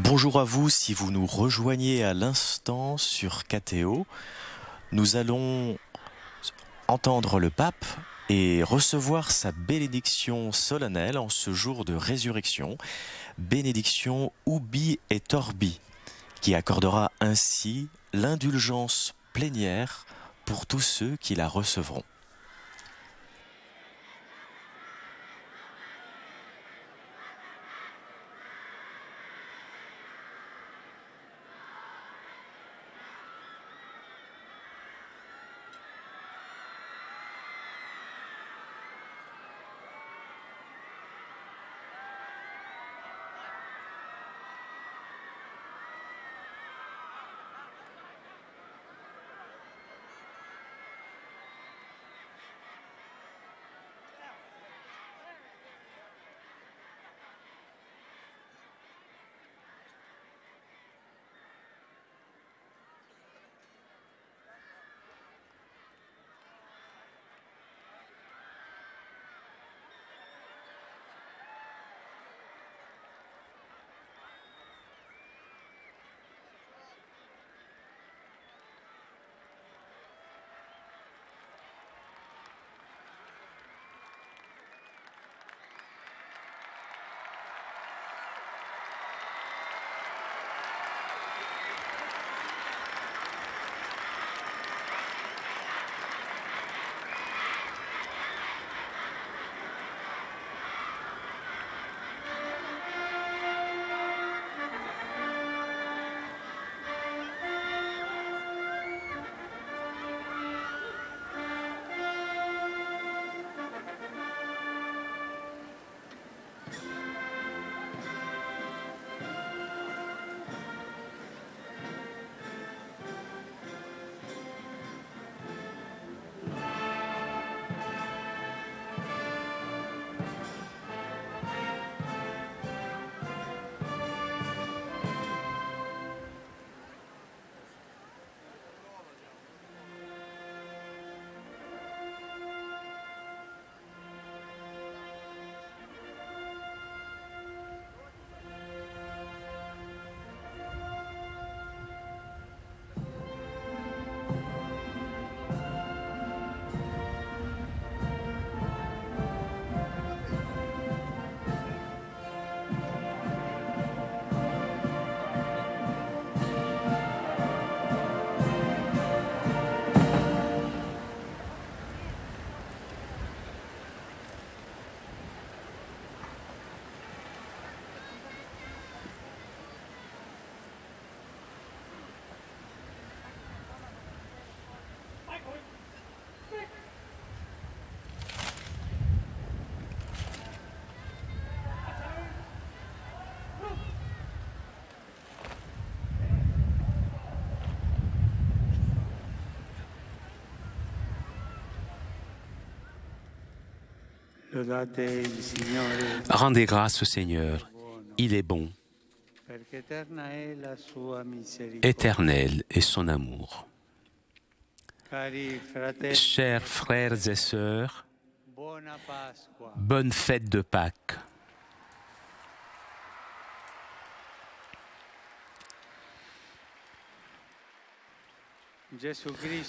Bonjour à vous, si vous nous rejoignez à l'instant sur KTO, nous allons entendre le pape et recevoir sa bénédiction solennelle en ce jour de résurrection, bénédiction Ubi et Orbi, qui accordera ainsi l'indulgence plénière pour tous ceux qui la recevront. Rendez grâce au Seigneur, il est bon, éternel est son amour. Chers frères et sœurs, bonne fête de Pâques.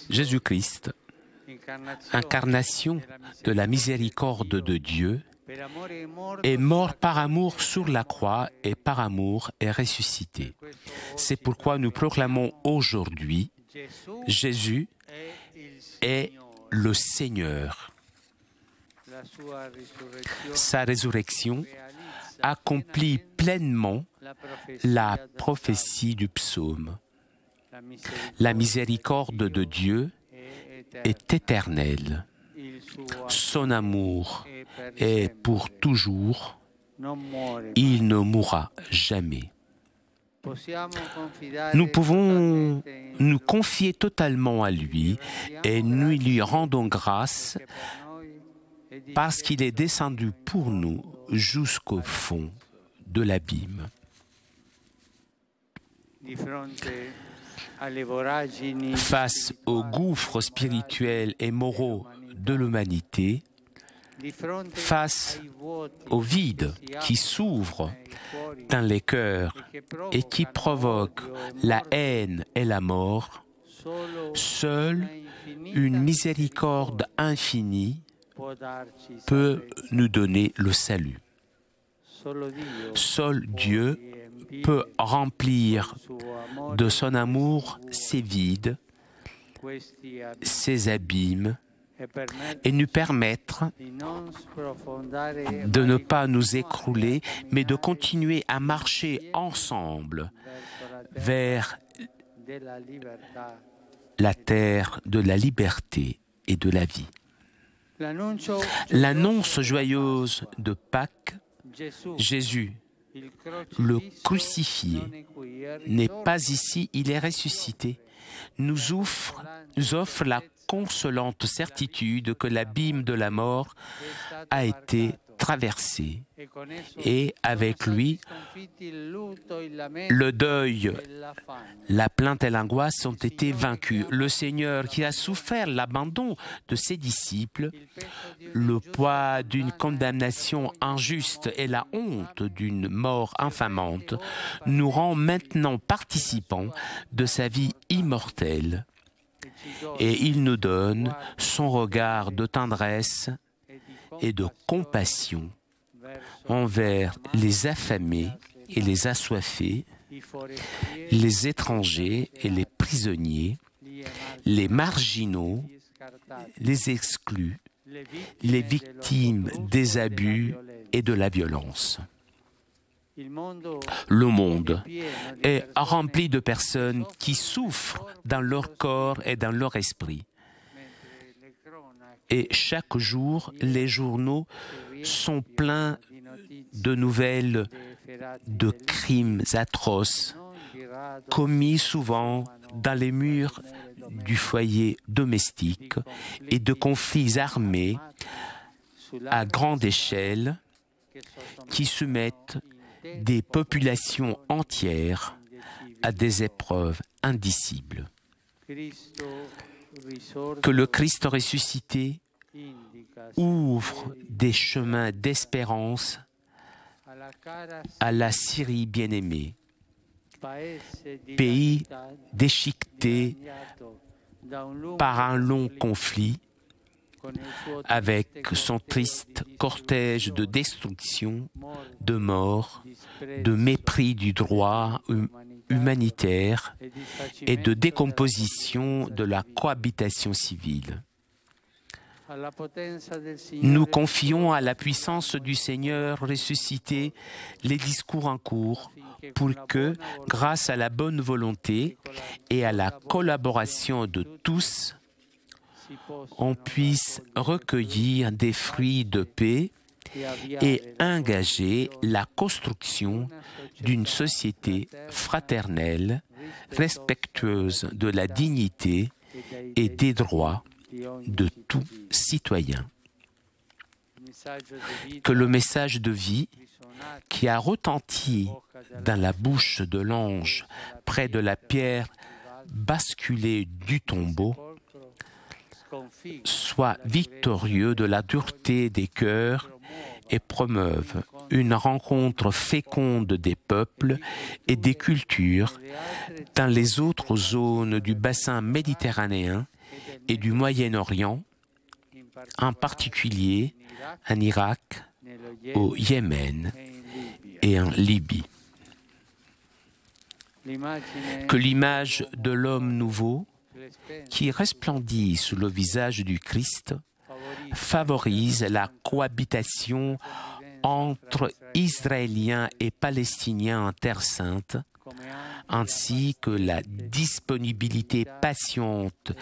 Jésus-Christ, incarnation de la miséricorde de Dieu, est mort par amour sur la croix et par amour est ressuscité. C'est pourquoi nous proclamons aujourd'hui Jésus est le Seigneur. Sa résurrection accomplit pleinement la prophétie du psaume. La miséricorde de Dieu est éternelle. Son amour est pour toujours. Il ne mourra jamais. Nous pouvons nous confier totalement à lui et nous lui rendons grâce parce qu'il est descendu pour nous jusqu'au fond de l'abîme. Face aux gouffres spirituels et moraux de l'humanité, face au vide qui s'ouvre dans les cœurs et qui provoque la haine et la mort, seule une miséricorde infinie peut nous donner le salut. Seul Dieu peut remplir de son amour ces vides, ces abîmes, et nous permettre de ne pas nous écrouler, mais de continuer à marcher ensemble vers la terre de la liberté et de la vie. L'annonce joyeuse de Pâques, Jésus, le crucifié, n'est pas ici, il est ressuscité, nous offre la consolante certitude que l'abîme de la mort a été traversé et avec lui, le deuil, la plainte et l'angoisse ont été vaincus. Le Seigneur qui a souffert l'abandon de ses disciples, le poids d'une condamnation injuste et la honte d'une mort infamante, nous rend maintenant participants de sa vie immortelle. Et il nous donne son regard de tendresse et de compassion envers les affamés et les assoiffés, les étrangers et les prisonniers, les marginaux, les exclus, les victimes des abus et de la violence. Le monde est rempli de personnes qui souffrent dans leur corps et dans leur esprit. Et chaque jour, les journaux sont pleins de nouvelles de crimes atroces commis souvent dans les murs du foyer domestique et de conflits armés à grande échelle qui soumettent des populations entières à des épreuves indicibles. Que le Christ ressuscité ouvre des chemins d'espérance à la Syrie bien-aimée, pays déchiqueté par un long conflit, avec son triste cortège de destruction, de mort, de mépris du droit humanitaire et de décomposition de la cohabitation civile. Nous confions à la puissance du Seigneur ressuscité les discours en cours pour que, grâce à la bonne volonté et à la collaboration de tous, on puisse recueillir des fruits de paix et engager la construction d'une société fraternelle, respectueuse de la dignité et des droits de tout citoyen. Que le message de vie qui a retenti dans la bouche de l'ange près de la pierre basculée du tombeau soit victorieux de la dureté des cœurs et promeuve une rencontre féconde des peuples et des cultures dans les autres zones du bassin méditerranéen et du Moyen-Orient, en particulier en Irak, au Yémen et en Libye. Que l'image de l'homme nouveau, qui resplendit sous le visage du Christ, favorise la cohabitation entre Israéliens et Palestiniens en Terre Sainte, ainsi que la disponibilité patiente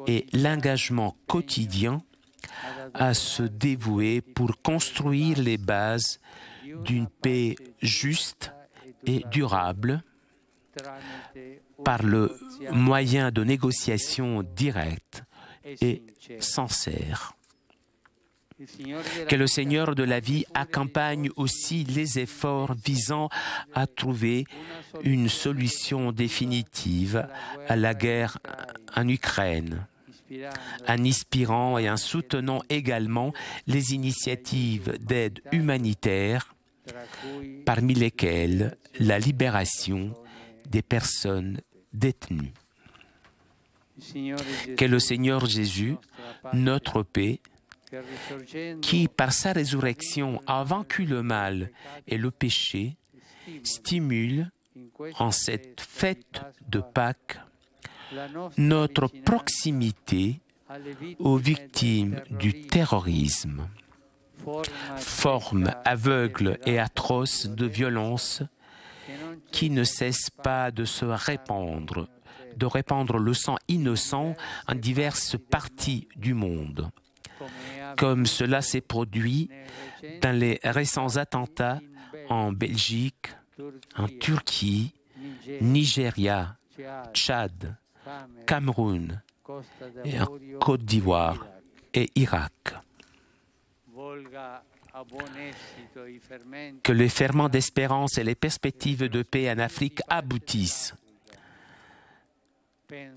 et l'engagement quotidien à se dévouer pour construire les bases d'une paix juste et durable par le moyen de négociations directes et sincères. Que le Seigneur de la vie accompagne aussi les efforts visant à trouver une solution définitive à la guerre en Ukraine en inspirant et en soutenant également les initiatives d'aide humanitaire, parmi lesquelles la libération des personnes détenues. Que le Seigneur Jésus, notre paix, qui par sa résurrection a vaincu le mal et le péché, stimule en cette fête de Pâques notre proximité aux victimes du terrorisme, forme aveugle et atroce de violence qui ne cesse pas de se répandre, de répandre le sang innocent en diverses parties du monde, comme cela s'est produit dans les récents attentats en Belgique, en Turquie, Nigeria, Tchad, Cameroun, et en Côte d'Ivoire et Irak. Que les ferments d'espérance et les perspectives de paix en Afrique aboutissent.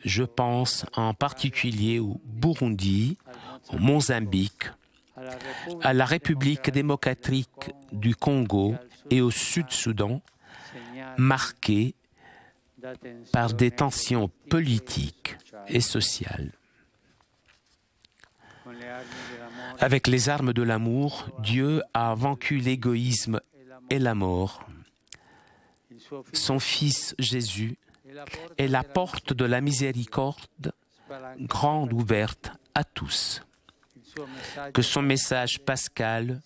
Je pense en particulier au Burundi, au Mozambique, à la République démocratique du Congo et au Sud-Soudan, marqués par des tensions politiques et sociales. Avec les armes de l'amour, Dieu a vaincu l'égoïsme et la mort. Son Fils Jésus est la porte de la miséricorde, grande ouverte à tous. Que son message pascal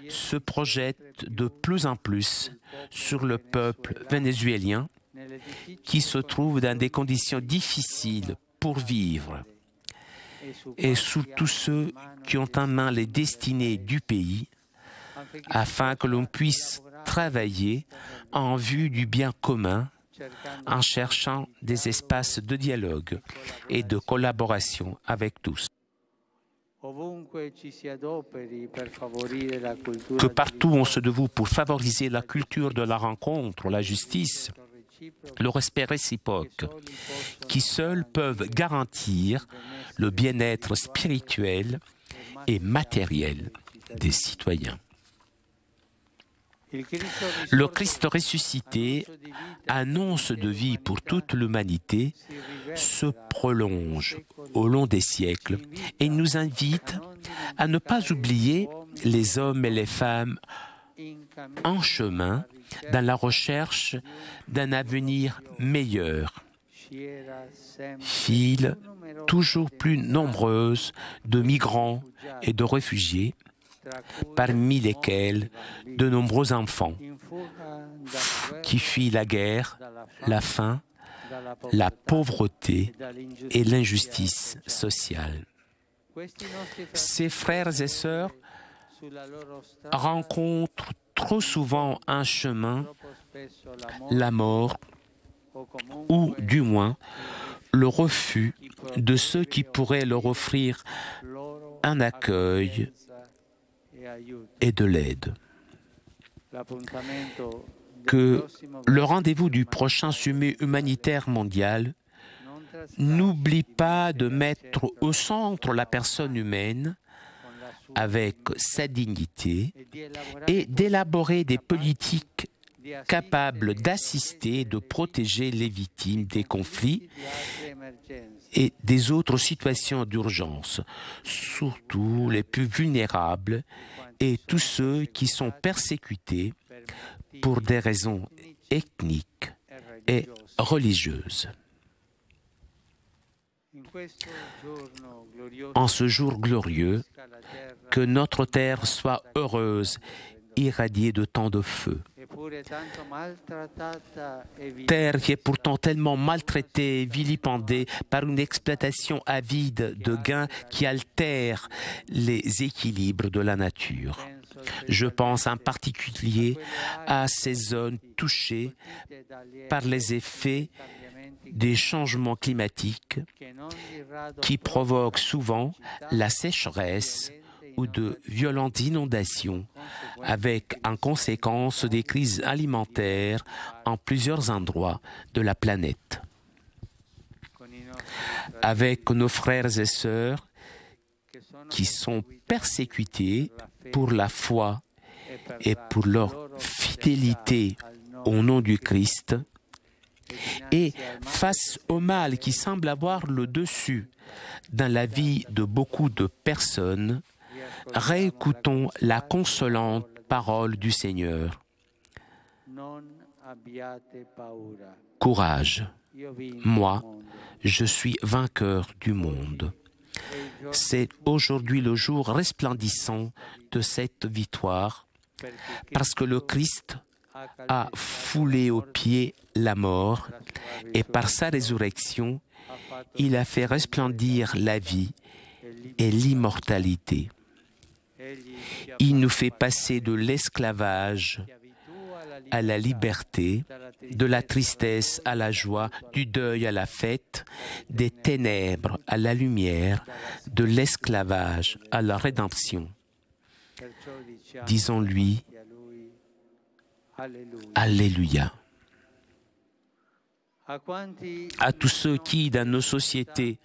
se projette de plus en plus sur le peuple vénézuélien qui se trouve dans des conditions difficiles pour vivre, et sur tous ceux qui ont en main les destinées du pays, afin que l'on puisse travailler en vue du bien commun, en cherchant des espaces de dialogue et de collaboration avec tous. Que partout on se dévoue pour favoriser la culture de la rencontre, la justice, le respect réciproque, qui seuls peuvent garantir le bien-être spirituel et matériel des citoyens. Le Christ ressuscité, annonce de vie pour toute l'humanité, se prolonge au long des siècles et nous invite à ne pas oublier les hommes et les femmes en chemin dans la recherche d'un avenir meilleur. File toujours plus nombreuse de migrants et de réfugiés, parmi lesquels de nombreux enfants qui fuient la guerre, la faim, la pauvreté et l'injustice sociale. Ces frères et sœurs rencontrent trop souvent un chemin, la mort, ou du moins le refus de ceux qui pourraient leur offrir un accueil et de l'aide. Que le rendez-vous du prochain sommet humanitaire mondial n'oublie pas de mettre au centre la personne humaine avec sa dignité et d'élaborer des politiques capables d'assister et de protéger les victimes des conflits et des autres situations d'urgence, surtout les plus vulnérables et tous ceux qui sont persécutés pour des raisons ethniques et religieuses. En ce jour glorieux, que notre terre soit heureuse, irradiée de tant de feu. Terre qui est pourtant tellement maltraitée, vilipendée par une exploitation avide de gains qui altère les équilibres de la nature. Je pense en particulier à ces zones touchées par les effets des changements climatiques qui provoquent souvent la sécheresse ou de violentes inondations, avec en conséquence des crises alimentaires en plusieurs endroits de la planète. avec nos frères et sœurs qui sont persécutés pour la foi et pour leur fidélité au nom du Christ, et face au mal qui semble avoir le dessus dans la vie de beaucoup de personnes, réécoutons la consolante parole du Seigneur. Courage, moi, je suis vainqueur du monde. C'est aujourd'hui le jour resplendissant de cette victoire, parce que le Christ a foulé aux pieds la mort et par sa résurrection, il a fait resplendir la vie et l'immortalité. Il nous fait passer de l'esclavage à la liberté, de la tristesse à la joie, du deuil à la fête, des ténèbres à la lumière, de l'esclavage à la rédemption. Disons-lui, Alléluia. À tous ceux qui, dans nos sociétés,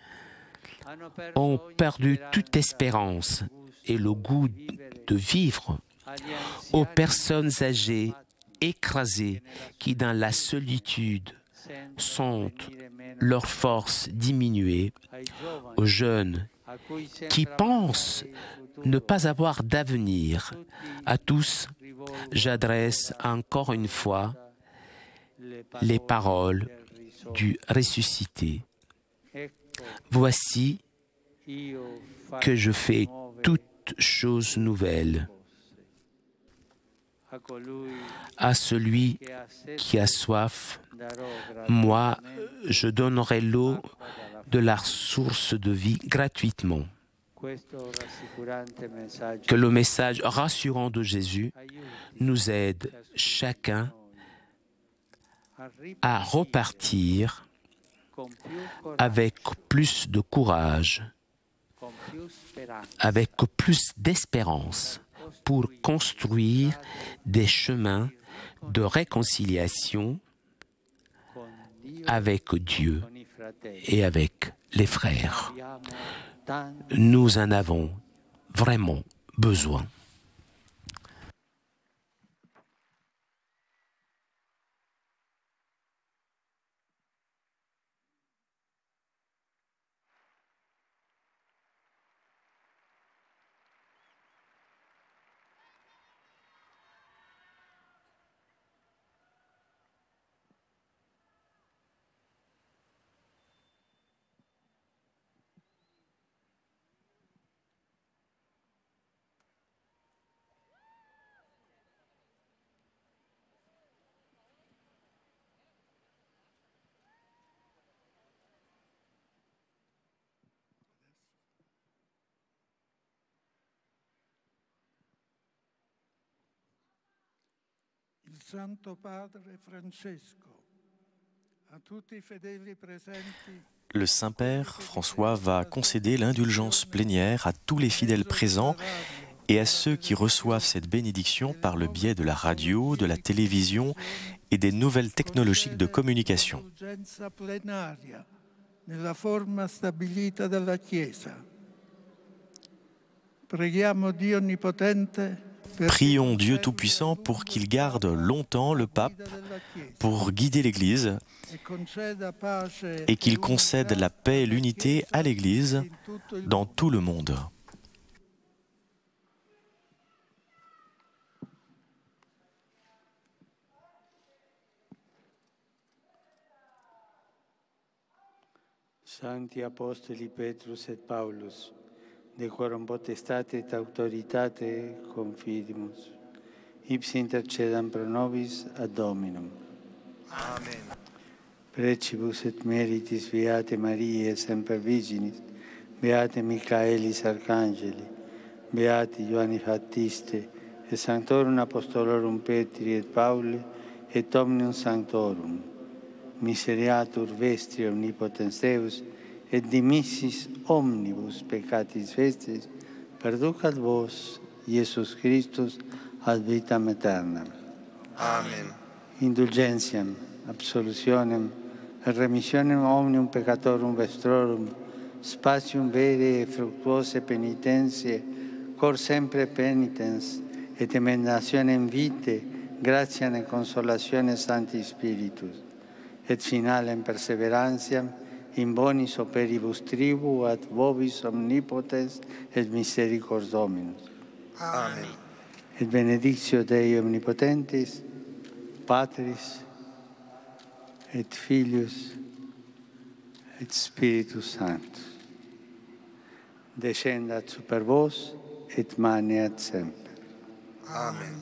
ont perdu toute espérance et le goût de vivre, aux personnes âgées, écrasées, qui dans la solitude sentent leur force diminuer, aux jeunes qui pensent ne pas avoir d'avenir, à tous, j'adresse encore une fois les paroles du ressuscité. Voici que je fais toutes choses nouvelles. À celui qui a soif, moi, je donnerai l'eau de la source de vie gratuitement. Que le message rassurant de Jésus nous aide chacun à repartir avec plus de courage, avec plus d'espérance pour construire des chemins de réconciliation avec Dieu et avec les frères. Nous en avons vraiment besoin. Il Santo Padre Francesco, a tutti i fedeli presenti. Le Saint-Père François va concéder l'indulgence plénière à tous les fidèles présents et à ceux qui reçoivent cette bénédiction par le biais de la radio, de la télévision et des nouvelles technologies de communication. Nella forma stabilita dalla Chiesa. Preghiamo Dio Onnipotente. Prions Dieu Tout-Puissant pour qu'il garde longtemps le pape pour guider l'Église et qu'il concède la paix et l'unité à l'Église dans tout le monde. Sancti Apostoli Petrus et Paulus, de quorum potestate et autoritate confidimus, ipsi intercedam pro nobis ad Dominum. Amen. Precibus et meritis Beate Mariae semper Virginis, Beate Michaelis Arcangeli, Beate Ioanni Baptiste, et Sanctorum Apostolorum Petri et Pauli, et Omnium Sanctorum, miseriatur vestri omnipotens Deus, et dimissis omnibus peccatis vestis, perducat vos, Iesus Christus, ad vitam aeternam. Amen. Indulgentiam, absolutionem, remissionem omnium peccatorum vestrorum, spatium vere e fructuose penitentie, cor sempre penitens, et emendationem vitae, gratiam et consolationem Sancti Spiritus, et finalem perseverantiam in bonis operibus tribu ad vobis omnipotens et misericors Dominus. Amen. Et benedictio Dei omnipotentis, Patris, et Filius, et Spiritus Sanctus, descendat super vos et maneat semper. Amen.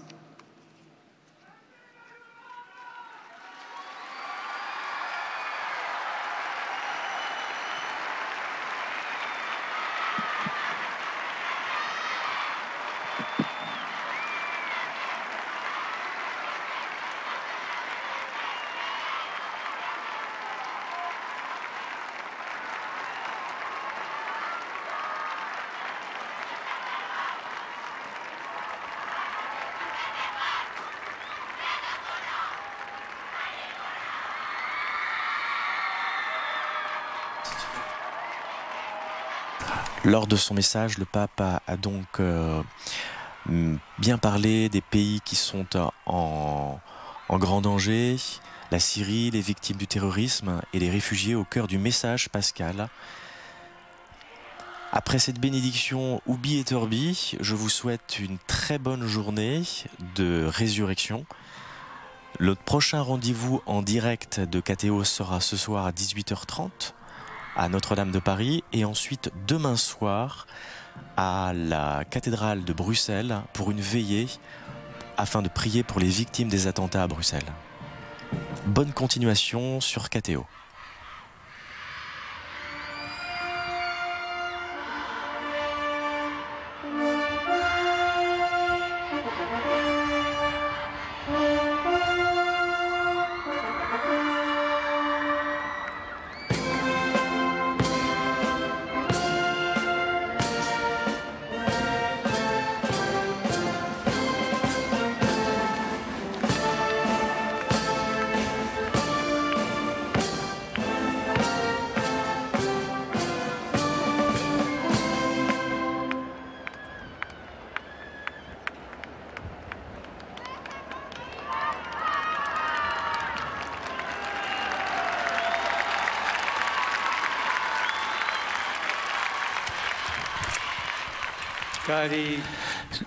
Lors de son message, le pape a donc bien parlé des pays qui sont en grand danger, la Syrie, les victimes du terrorisme et les réfugiés au cœur du message pascal. Après cette bénédiction Ubi et Orbi, je vous souhaite une très bonne journée de résurrection. Le prochain rendez-vous en direct de KTO sera ce soir à 18h30 à Notre-Dame de Paris et ensuite demain soir à la cathédrale de Bruxelles pour une veillée afin de prier pour les victimes des attentats à Bruxelles. Bonne continuation sur KTO.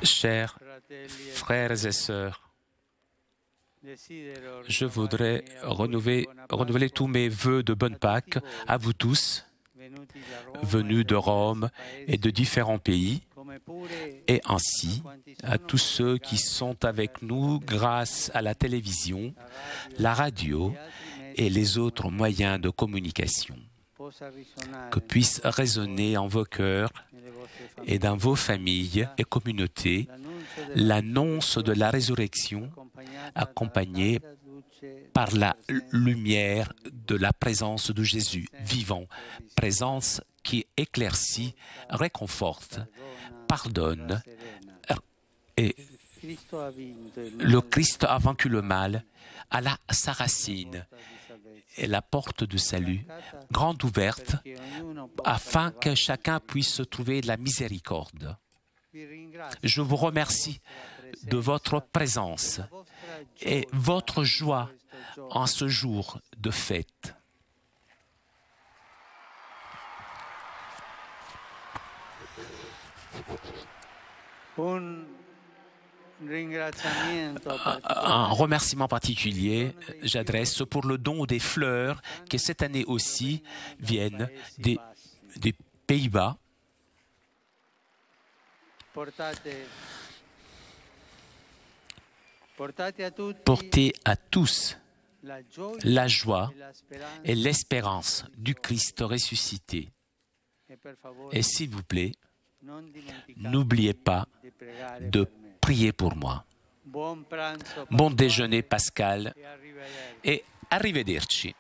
Chers frères et sœurs, je voudrais renouveler tous mes vœux de bonne Pâques à vous tous, venus de Rome et de différents pays, et ainsi à tous ceux qui sont avec nous grâce à la télévision, la radio et les autres moyens de communication. Que puisse résonner en vos cœurs et dans vos familles et communautés l'annonce de la résurrection accompagnée par la lumière de la présence de Jésus vivant, présence qui éclaircit, réconforte, pardonne. Et le Christ a vaincu le mal, Allah sa racine et la porte de salut, grande ouverte, afin que chacun puisse trouver la miséricorde. Je vous remercie de votre présence et votre joie en ce jour de fête. Un remerciement particulier j'adresse pour le don des fleurs qui cette année aussi viennent des Pays-Bas. Portez à tous la joie et l'espérance du Christ ressuscité. Et s'il vous plaît, n'oubliez pas de prier pour moi. Bon déjeuner pascal et arrivederci.